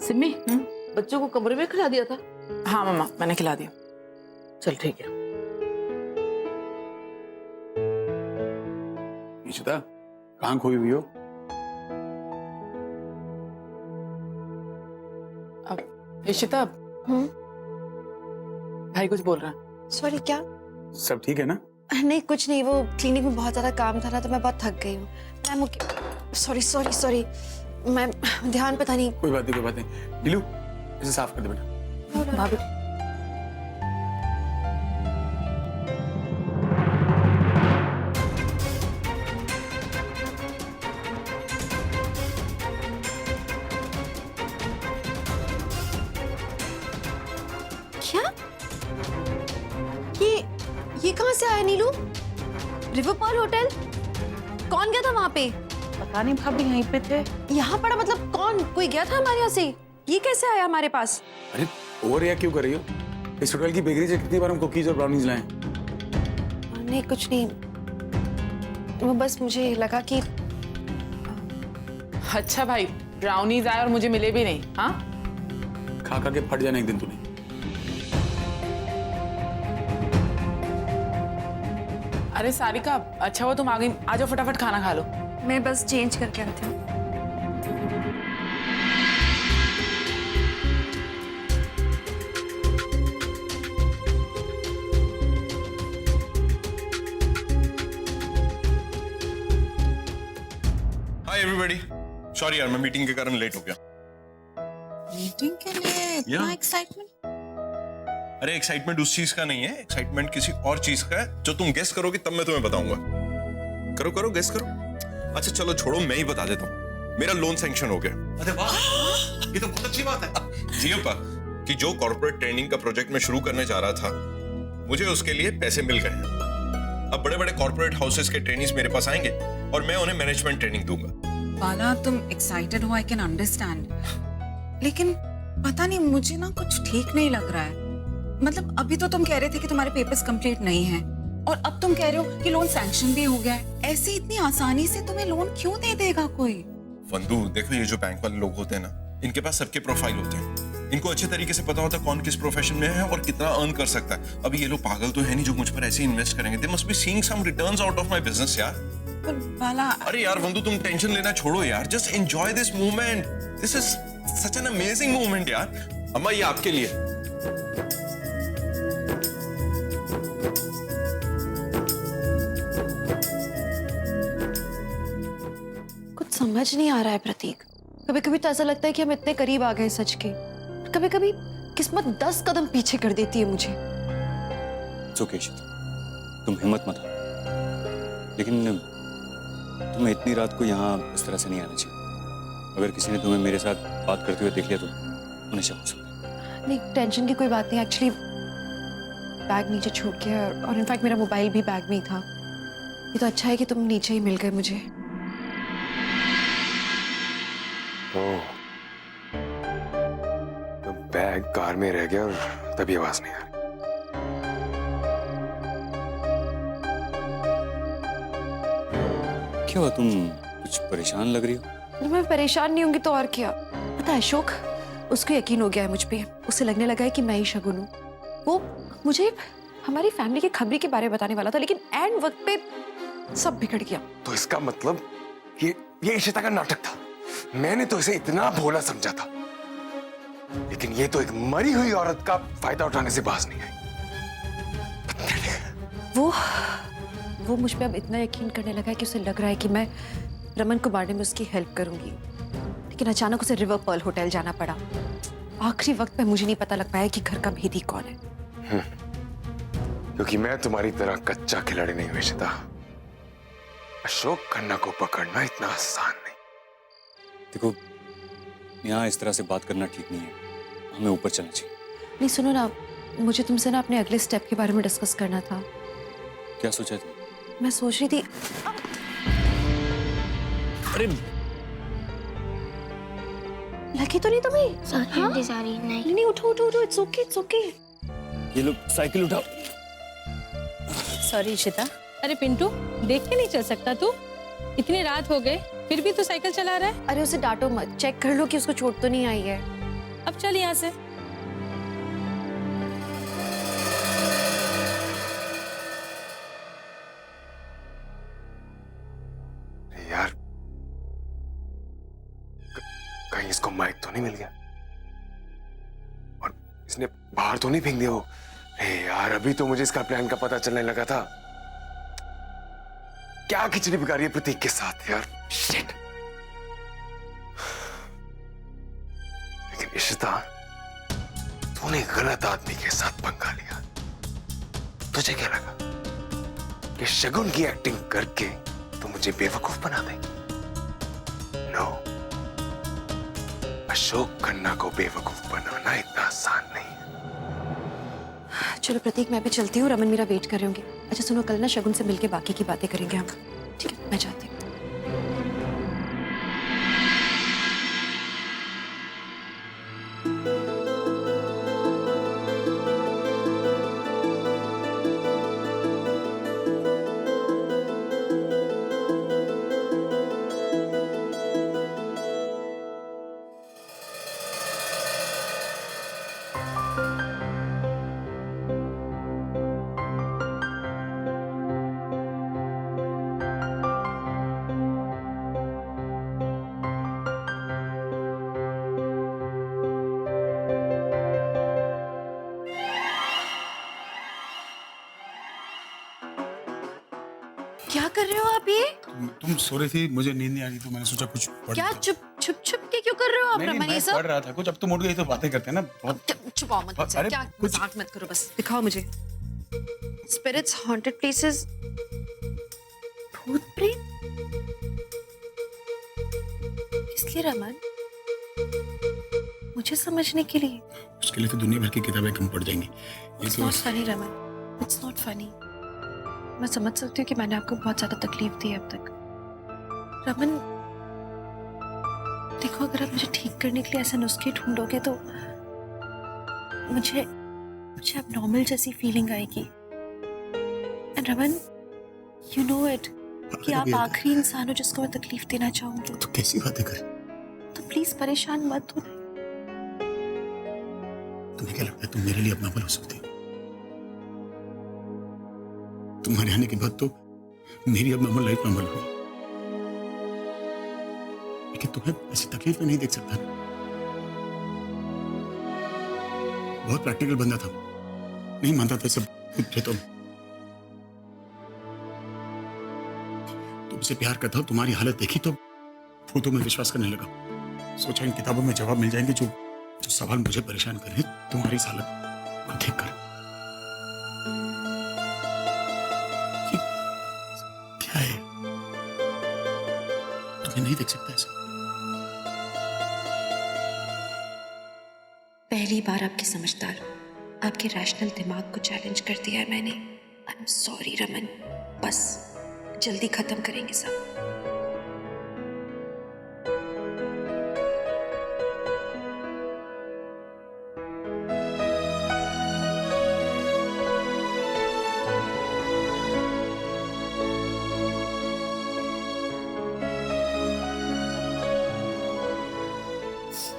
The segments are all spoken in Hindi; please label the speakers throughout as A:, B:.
A: सिमी, बच्चों को कमरे में खिला दिया था?
B: हाँ मम्मा, मैंने खिला दिया।
A: चल ठीक है।
C: इशिता, कहाँ खोई हुई हो?
B: अब इशिता, भाई कुछ बोल रहा है।
D: सॉरी, क्या?
C: सब ठीक है ना?
D: नहीं कुछ नहीं, वो क्लिनिक में बहुत ज्यादा काम था ना, तो मैं बहुत थक गई हूँ। Ma'am okay, sorry sorry sorry, मैं ध्यान पता नहीं।
C: कोई बात नहीं। नीलू, इसे साफ कर दे बेटा।
B: भाभी,
D: क्या? ये कहाँ से आया नीलू? River Perl hotel? कौन गया था वहाँ पे?
A: पता नहीं भाभी, यहीं पे थे।
D: यहाँ पड़ा मतलब कौन? कोई गया था हमारे यहाँ से? ये कैसे आया हमारे पास?
C: अरे ओवर रिएक्ट क्यों कर रही हो? इस होटल की बेकरी से कितनी बार हम कुकीज और ब्राउनीज लाए?
D: नहीं कुछ नहीं, वो बस मुझे लगा कि
B: अच्छा भाई, ब्राउनीज आए और मुझे मिले भी नहीं। हाँ,
C: खा खा के फट जाना एक दिन तूने।
B: अरे सारिका, अच्छा हुआ तुम आ गई। आ जाओ फटाफट खाना खा लो।
D: मैं बस चेंज करके आती हूँ।
E: हाय एवरीबॉडी, सॉरी यार मैं मीटिंग के कारण लेट हो गया।
F: मीटिंग के लिए इतना एक्साइटमेंट?
E: अरे एक्साइटमेंट उस चीज का नहीं है, एक्साइटमेंट किसी और चीज का है जो तुम गेस करोगे तब मैं तुम्हें बताऊंगा। करो करो गेस करो। अच्छा चलो छोड़ो, मैं ही बता देता हूँ। मेरा लोन सैंक्शन हो गया। अरे वाह, ये तो बहुत अच्छी बात है। जी अपा, कि जो कॉर्पोरेट ट्रेनिंग का प्रोजेक्ट मैं शुरू करने जा रहा था, मुझे उसके लिए पैसे मिल गए हैं। अब बड़े बड़े कॉर्पोरेट हाउसेस के ट्रेनिंग्स मेरे पास आएंगे और मैं उन्हें मैनेजमेंट ट्रेनिंग दूंगा।
F: बाला, तुम एक्साइटेड हो, आई कैन अंडरस्टैंड, लेकिन पता नहीं मुझे ना कुछ ठीक नहीं लग रहा है। मतलब अभी तो तुम कह रहे थे कि तुम्हारे पेपर्स कंप्लीट नहीं हैं, और अब तुम कह रहे हो कि लोन सैंक्शन भी हो गया है। ऐसे इतनी आसानी से तुम्हें लोन क्यों दे देगा कोई?
E: वंदू देखो, ये जो बैंक वाले लोग होते हैं ना, इनके पास सबके प्रोफाइल होते हैं। इनको अच्छे तरीके से पता होता है कौन किस प्रोफेशन में है और कितना अर्न कर सकता है। अभी ये लोग पागल तो है नहीं जो मुझ पर ऐसे इन्वेस्ट करेंगे। They must be seeing some returns out of my business यार।
F: पर बाला,
E: अरे यार वंदू, तुम टेंशन लेना छोड़ो यार, just enjoy this moment. This is such an amazing moment यार। अम्मा ये आपके लिए।
D: कुछ समझ नहीं आ रहा है प्रतीक। कभी कभी तो ऐसा लगता है कि हम इतने करीब आ गए सच के, कभी कभी किस्मत 10 कदम पीछे कर देती है मुझे।
G: तुम हिम्मत मत हारो, लेकिन तुम्हें इतनी रात को यहाँ इस तरह से नहीं आना चाहिए। अगर किसी ने तुम्हें मेरे साथ बात करते हुए देख लिया तो उन्हें शक हो सकता है।
D: नहीं टेंशन की कोई बात नहीं, एक्चुअली बैग नीचे छूट गया और इनफैक्ट मेरा मोबाइल भी बैग में ही था। ये तो अच्छा है कि तुम नीचे ही मिल गए मुझे।
H: तो बैग कार में रह गया और तभी आवाज नहीं आ रही।
G: क्या हुआ, तुम कुछ परेशान लग रही हो?
D: मैं परेशान नहीं होंगी तो और क्या। पता है अशोक, उसको यकीन हो गया है मुझ पे। उसे लगने लगा है कि मैं ही शगुन हूँ। वो मुझे हमारी फैमिली की खबरी के बारे में बताने वाला था, लेकिन एंड वक्त पे सब बिगड़ गया।
H: तो इसका मतलब ये इशिता का नाटक था। मैंने तो इसे इतना भोला समझा था, लेकिन ये तो एक मरी हुई औरत का फायदा उठाने से बाज नहीं आई।
D: वो मुझ पे अब इतना यकीन करने लगा है कि उसे लग रहा है कि मैं रमन को मारने में उसकी हेल्प करूंगी। लेकिन अचानक उसे रिवर पर्ल होटल जाना पड़ा। आखिरी वक्त पे मुझे नहीं पता लग पाया कि घर का भेदी कौन है।
H: क्योंकि मैं तुम्हारी तरह कच्चा खिलाड़ी नहीं हूं इशिता। अशोक खन्ना को पकड़ना इतना आसान नहीं।
G: देखो, यहाँ इस तरह से बात करना ठीक नहीं है, हमें ऊपर चलना चाहिए।
D: नहीं सुनो ना, मुझे तुमसे ना अपने अगले स्टेप के बारे में डिस्कस करना था।
G: क्या सोचा तुम?
D: मैं सोच रही थी।
G: अरे
D: लगी तो नहीं तुम्हें?
I: सॉरी नहीं।
D: नहीं उठो उठो उठो, इट्स ओके इट्स ओके।
G: ये लो साइकिल उठाओ।
J: सॉरी इशिता। अरे पिंटू, देख के नहीं चल सकता तू? इतनी रात हो गई फिर भी तू साइकिल चला रहा है?
D: अरे उसे डांटो मत, चेक कर लो कि उसको चोट तो नहीं आई है।
J: अब चल यहाँ से।
H: यार कहीं इसको माइक तो नहीं मिल गया और इसने बाहर तो नहीं फेंक दिया वो? यार अभी तो मुझे इसका प्लान का पता चलने लगा था। क्या खिचड़ी बिगाड़ी है प्रतीक के साथ यार, शिट। लेकिन इशिता, तूने गलत आदमी के साथ पंगा लिया। तुझे क्या लगा कि शगुन की एक्टिंग करके तो मुझे बेवकूफ बना देगी? नो, अशोक खन्ना को बेवकूफ बनाना इतना आसान नहीं है।
D: चलो प्रतीक, मैं भी चलती हूँ, रमन मेरा वेट कर रहे होंगे। अच्छा सुनो, कल ना शगुन से मिलके बाकी की बातें करेंगे हम। ठीक है, मैं जाती हूँ। क्या कर रहे हो आप ये?
C: तुम सो रही थी, मुझे नींद नहीं आ रही तो मैंने सोचा कुछ पढ़
D: क्या
C: लेता
D: छुप छुप के क्यों कर रहे हो आप
C: हूं। नहीं,
D: रमन ये
C: मैं
D: सब?
C: पढ़ रहा था कुछ। अब तुम उठ गई तो बातें करते हैं ना बहुत।
D: छुपाओ मत मुझसे,
C: अरे
D: क्या
C: कुछ-
D: मजाक मत करो, बस दिखाओ मुझे। स्पिरिट्स, हॉन्टेड प्लेसेस, भूत प्रेत, किस लिए रमन? मुझे समझने के लिए?
C: उसके लिए तो दुनिया भर की किताबें कम पड़ जाएंगी। ये
D: It's
C: तो
D: not funny Raman, it's not funny। मैं समझ सकती हूँ कि मैंने आपको बहुत ज्यादा तकलीफ दी है अब तक। रमन देखो, अगर आप मुझे ठीक करने के लिए ऐसे नुस्खे ढूंढोगे तो मुझे अब नॉर्मल जैसी फीलिंग आएगी। And Raman, you know it कि आप आखिरी इंसान हो जिसको मैं तकलीफ देना चाहूंगी।
C: तो कैसी बातें कर?
D: तो प्लीज परेशान मत हो।
C: तुम्हें क्या लगता है तुम मेरे लिए अपना भला हो सकती हो? तुम्हारे आने के बाद तो मेरी अब नॉर्मल लाइफ नॉर्मल हुई, लेकिन तुम्हें ऐसी तकलीफ में नहीं देख सकता। बहुत प्रैक्टिकल बंदा था, नहीं मानता था सब कुछ। तो तुमसे प्यार करता हूं, तुम्हारी हालत देखी तो वो तो मैं विश्वास करने लगा। सोचा इन किताबों में जवाब मिल जाएंगे जो सवाल मुझे परेशान कर रहे हैं तुम्हारी इस हालत को देखकर। ये क्या है? तुम्हें नहीं देख सकता ऐसा?
D: पहली बार आपके समझदार, आपके रैशनल दिमाग को चैलेंज कर दिया है मैंने। आई एम सॉरी रमन, बस जल्दी खत्म करेंगे सब।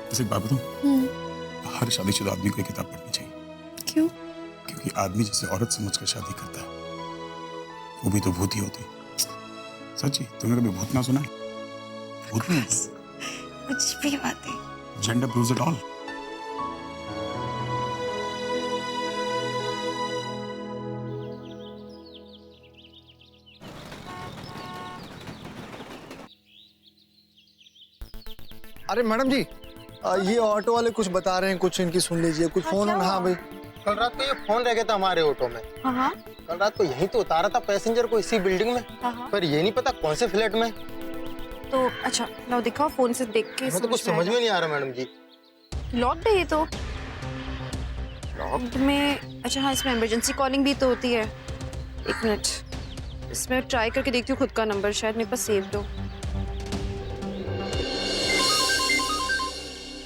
C: जैसे एक बात बताऊं, हर शादीशुदा आदमी को एक किताब पढ़नी चाहिए।
D: क्यों?
C: क्योंकि आदमी जिसे औरत समझकर शादी करता है वो भी तो भूत ही होती है। सच्ची, तुमने कभी भूत ना सुना है? भूत नहीं होती,
D: कुछ भी बातें।
C: Gender proves it all.
I: अरे मैडम जी, ये ऑटो वाले कुछ बता रहे हैं, कुछ इनकी सुन लीजिए। कुछ फोन ऑन। हाँ भाई,
K: कल रात को ये फोन रह गया था हमारे ऑटो में।
D: हाँ,
K: कल रात को यहीं तो उतारा था पैसेंजर को, इसी बिल्डिंग में।
D: हाँ।
K: पर ये नहीं पता कौन से फ्लैट में।
D: तो अच्छा लो दिखाओ, फोन से देख के
K: हमें तो कुछ समझ में नहीं आ रहा मैडम जी।
D: लॉक्ड है ये तो। लॉक्ड में? अच्छा हाँ, इसमें इमरजेंसी कॉलिंग भी तो होती है। एक मिनट, इसमें ट्राई करके देखती हूँ खुद का नंबर, शायद मेरे पास सेव्ड हो।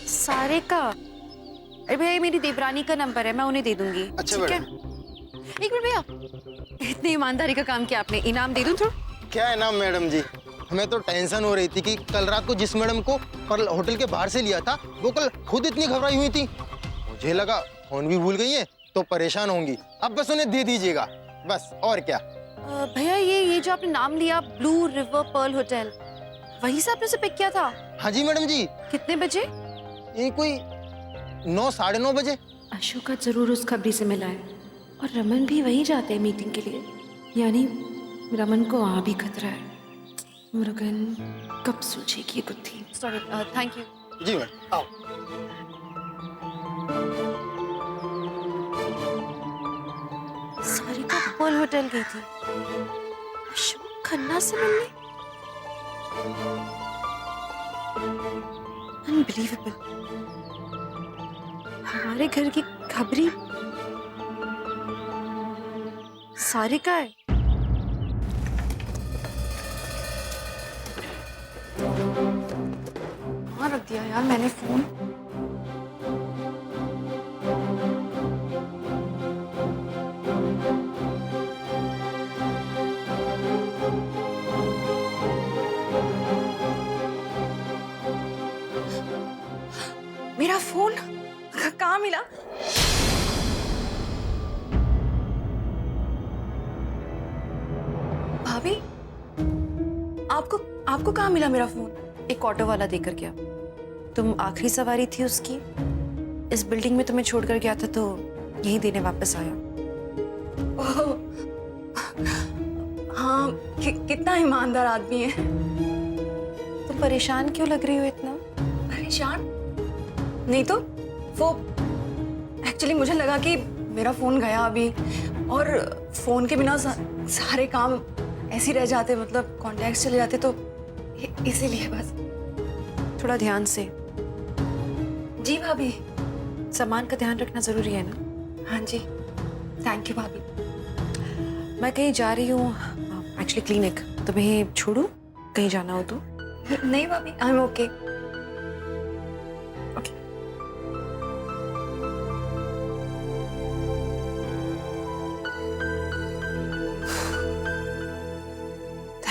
D: सारे का? अरे भैया, ये मेरी देवरानी का नंबर है, मैं उन्हें दे दूंगी।
K: अच्छा
D: ठीक है? एक मिनट भैया, इतनी ईमानदारी का काम किया आपने, इनाम दे दूं थोड़ा?
K: क्या है नाम मैडम जी? हमें तो टेंशन हो रही थी कि कल रात को जिस मैडम को पर होटल के बाहर से लिया था वो कल खुद इतनी घबराई हुई थी। मुझे लगा फोन भी भूल गई है तो परेशान होंगी। अब बस उन्हें दे दीजिएगा, बस और क्या।
D: भैया ये जो आपने नाम लिया ब्लू रिवर पर्ल होटल, वहीं से आपने उसे पिक किया था?
K: हाँ जी मैडम जी।
D: कितने बजे?
K: ये कोई 9 साढ़े 9 बजे।
D: अशोका जरूर उस खबरी से मिला है और रमन भी वहीं जाते हैं मीटिंग के लिए, यानी रमन को वहाँ भी खतरा है। मुरुगन कब सूझेगी ये गुत्थी। Sorry, thank you.
K: जी मैम, आओ।
D: सारिका पर्ल होटल गई थी अशोक खन्ना से मिलने। अनबिलीवेबल, हमारे घर की खबरी सारिका है। कहाँ रख दिया यार मैंने फोन? मेरा फोन कहाँ मिला? भाभी, आपको कहाँ मिला मेरा फोन? एक ऑटो वाला देकर गया। तुम आखिरी सवारी थी उसकी। इस बिल्डिंग में तुम्हें छोड़कर गया था तो यही देने वापस आया। ओह, हाँ, कितना ईमानदार आदमी है। तुम परेशान क्यों लग रही हो इतना? परेशान नहीं तो वो एक्चुअली मुझे लगा कि मेरा फोन गया अभी और फोन के बिना सारे काम ऐसे रह जाते, मतलब कॉन्टैक्ट्स चले जाते, तो इसीलिए बस। थोड़ा ध्यान से। जी भाभी। सामान का ध्यान रखना जरूरी है ना? हाँ जी, थैंक यू भाभी। मैं कहीं जा रही हूँ, एक्चुअली क्लिनिक। तुम्हें छोड़ूं कहीं जाना हो तो? नहीं भाभी, I am okay.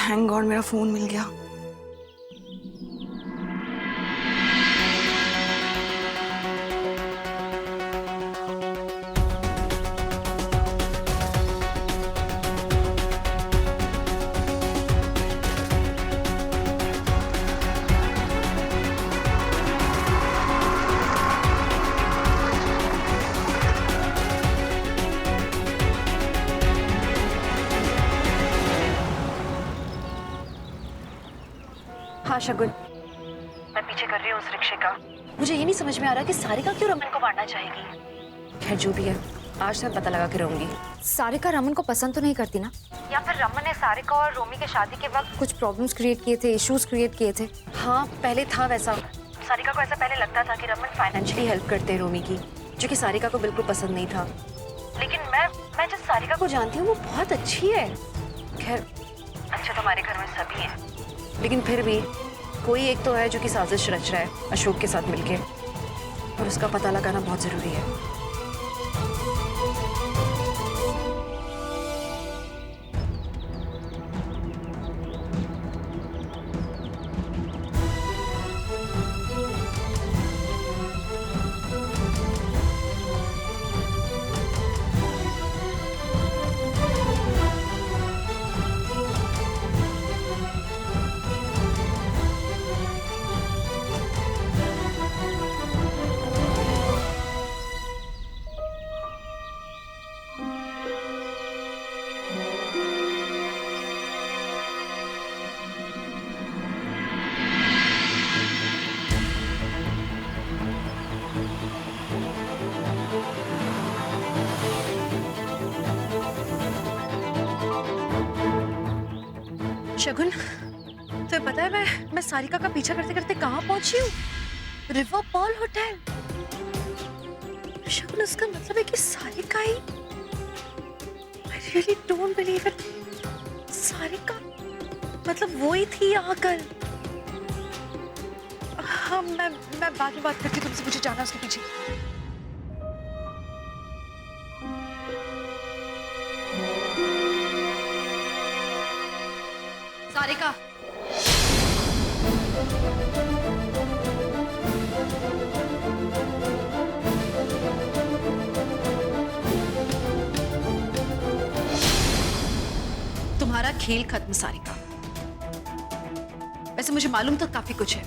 D: Thank God मेरा फोन मिल गया। हाँ शगुन, मैं पीछे कर रही हूँ उस रिक्शे का। मुझे ये नहीं समझ में आ रहा कि सारिका क्यों रमन को मारना चाहेगी। खैर जो भी है, आज मैं पता लगा के रहूंगी। सारिका रमन को पसंद तो नहीं करती ना? या फिर रमन ने सारिका और रोमी के शादी के वक्त कुछ प्रॉब्लम्स क्रिएट किए थे, इश्यूज क्रिएट किए थे? हाँ, पहले था वैसा। सारिका को ऐसा पहले लगता था कि रमन फाइनेंशियली हेल्प करते हैं रोमी की, जो कि सारिका को बिल्कुल पसंद नहीं था। लेकिन मैं जिस सारिका को जानती हूँ वो बहुत अच्छी है। खैर, अच्छे तो हमारे घर में सभी हैं, लेकिन फिर भी कोई एक तो है जो कि साजिश रच रहा है अशोक के साथ मिलके, और उसका पता लगाना बहुत जरूरी है। शगुन, तुम्हें पता है मैं सारिका का पीछा करते करते कहाँ पहुंची हूँ? River Perl hotel. शगुन, उसका मतलब है कि सारिका ही। I really don't believe it। Sarika मतलब वो ही थी यहाँ कल। हाँ, मैं बाद में बात करती हूँ तुमसे, मुझे जाना है उसके पीछे। सारिका, खेल खत्म सारिका। वैसे मुझे मालूम तो काफी कुछ है,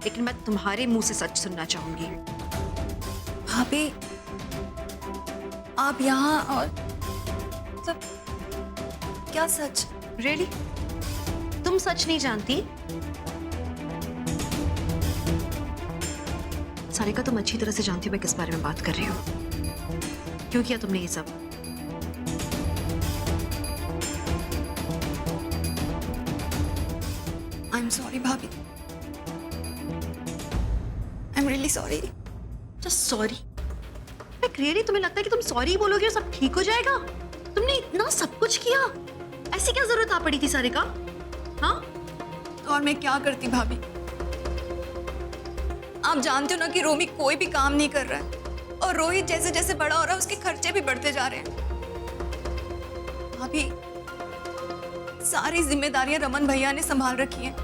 D: लेकिन मैं तुम्हारे मुंह से सच सुनना चाहूंगी।
F: भाभी आप यहाँ और मतलब क्या सच?
D: रियली? तुम सच नहीं जानती? सारिका तुम अच्छी तरह से जानती हो मैं किस बारे में बात कर रही हूँ। क्यों किया तुमने ये सब?
F: आई एम सॉरी भाभी, I am really sorry.
D: Just sorry? Really तुम्हें लगता है कि तुम सॉरी बोलोगे और सब ठीक हो जाएगा? तुमने इतना सब कुछ किया, ऐसी क्या जरूरत आ पड़ी थी सारिका? हाँ?
F: और मैं क्या करती भाभी? आप जानते हो ना कि रोमी कोई भी काम नहीं कर रहा है और रोहित जैसे जैसे बड़ा हो रहा है उसके खर्चे भी बढ़ते जा रहे हैं। भाभी सारी जिम्मेदारियां रमन भैया ने संभाल रखी हैं,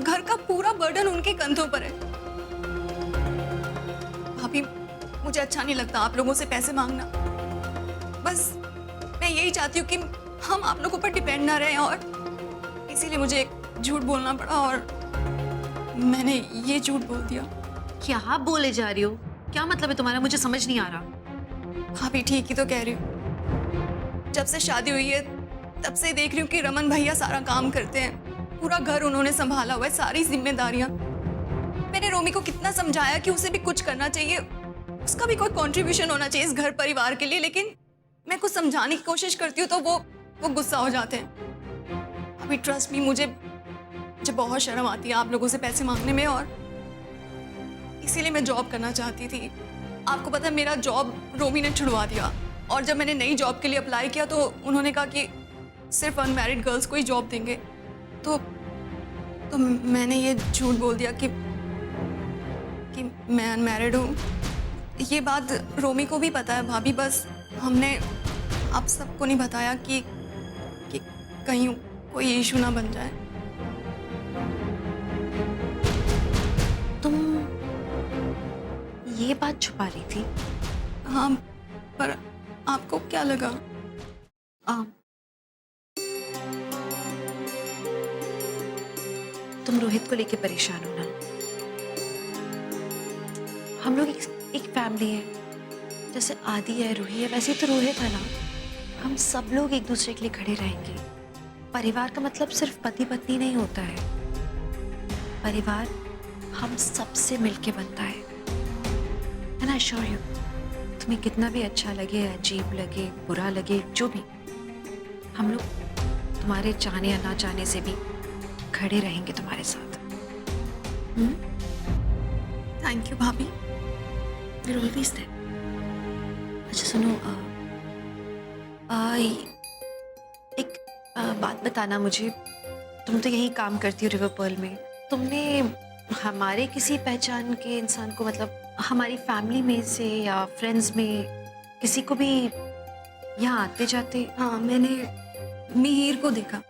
F: घर का पूरा बर्डन उनके कंधों पर है। भाभी मुझे अच्छा नहीं लगता आप लोगों से पैसे मांगना, बस मैं यही चाहती हूँ कि हम आप लोगों पर डिपेंड ना रहें, और इसीलिए मुझे एक झूठ बोलना पड़ा और मैंने ये झूठ बोल दिया।
D: क्या बोले जा रही हो? क्या मतलब है तुम्हारा? मुझे समझ नहीं आ रहा।
F: भाभी ठीक ही तो कह रही हूँ, जब से शादी हुई है तब से देख रही हूँ कि रमन भैया सारा काम करते हैं, पूरा घर उन्होंने संभाला हुआ है, सारी जिम्मेदारियां। मैंने रोमी को कितना समझाया कि उसे भी कुछ करना चाहिए, उसका भी कोई कंट्रीब्यूशन होना चाहिए इस घर परिवार के लिए, लेकिन मैं कुछ समझाने की कोशिश करती हूँ तो वो गुस्सा हो जाते हैं। अभी ट्रस्ट मी, मुझे बहुत शर्म आती है आप लोगों से पैसे मांगने में, और इसीलिए मैं जॉब करना चाहती थी। आपको पता है मेरा जॉब रोमी ने छुड़वा दिया, और जब मैंने नई जॉब के लिए अप्लाई किया तो उन्होंने कहा कि सिर्फ अनमैरिड गर्ल्स को ही जॉब देंगे, तो मैंने ये झूठ बोल दिया कि मैं अनमैरिड हूँ। ये बात रोमी को भी पता है भाभी, बस हमने आप सबको नहीं बताया कि कहीं कोई इशू ना बन जाए।
D: तुम ये बात छुपा रही थी?
F: हाँ, पर आपको क्या लगा?
D: तुम रोहित को लेके परेशान हो ना? हम लोग एक फैमिली है, जैसे आदि है, रूही है, वैसे तो रोहित है ना। हम सब लोग एक दूसरे के लिए खड़े रहेंगे। परिवार का मतलब सिर्फ पति पत्नी नहीं होता है, परिवार हम सबसे मिलके बनता है। एंड आई एश्योर यू, तुम्हें कितना भी अच्छा लगे, अजीब लगे, बुरा लगे, जो भी, हम लोग तुम्हारे चाहने या ना चाहने से भी खड़े रहेंगे तुम्हारे साथ।
F: थैंक यू भाभी।
D: We're always there. अच्छा सुनो, एक बात बताना मुझे। तुम तो यही काम करती हो रिवर पर्ल में, तुमने हमारे किसी पहचान के इंसान को, मतलब हमारी फैमिली में से या फ्रेंड्स में किसी को भी यहाँ आते जाते?
F: हाँ, मैंने मिहिर को देखा।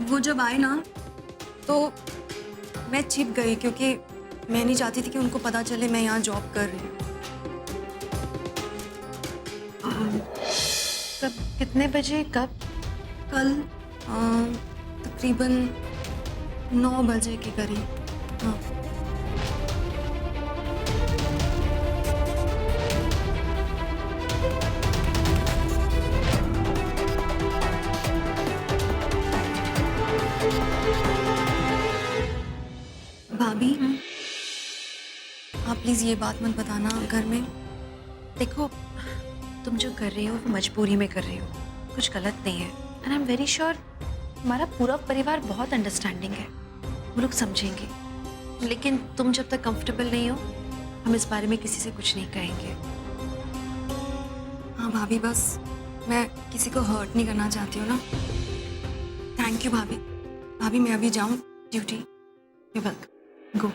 F: वो जब आए ना तो मैं छिप गई, क्योंकि मैं नहीं चाहती थी कि उनको पता चले मैं यहाँ जॉब कर रही हूँ।
D: कब, कितने बजे, कब?
F: कल तकरीबन 9 बजे के करीब। हाँ। भाभी, आप प्लीज ये बात मत बताना घर में।
D: देखो, तुम जो कर रही हो वो मजबूरी में कर रही हो, कुछ गलत नहीं है। And I am very sure हमारा पूरा परिवार बहुत अंडरस्टैंडिंग है, वो लोग समझेंगे। लेकिन तुम जब तक कंफर्टेबल नहीं हो, हम इस बारे में किसी से कुछ नहीं कहेंगे।
F: हाँ भाभी, बस मैं किसी को हर्ट नहीं करना चाहती हूँ ना। थैंक यू भाभी। भाभी मैं अभी जाऊँ ड्यूटी?
D: यू वेलकम, गो।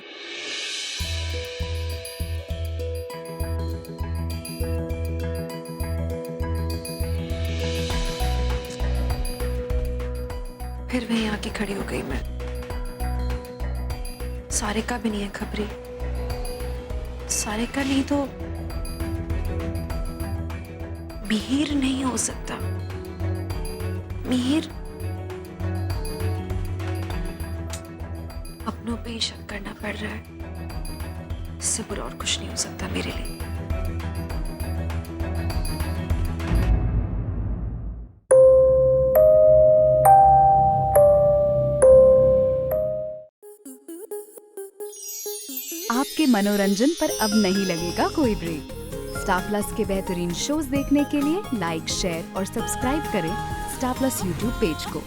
D: फिर वहीं आके खड़ी हो गई मैं। सारिका भी नहीं है खबरी। सारिका नहीं तो मिहिर नहीं हो सकता। मिहिर अपनों पे ही शक करना पड़ रहा है। इससे बुरा और कुछ नहीं हो सकता मेरे लिए।
L: आपके मनोरंजन पर अब नहीं लगेगा कोई ब्रेक। स्टार प्लस के बेहतरीन शोज देखने के लिए लाइक, शेयर और सब्सक्राइब करें स्टार प्लस यूट्यूब पेज को।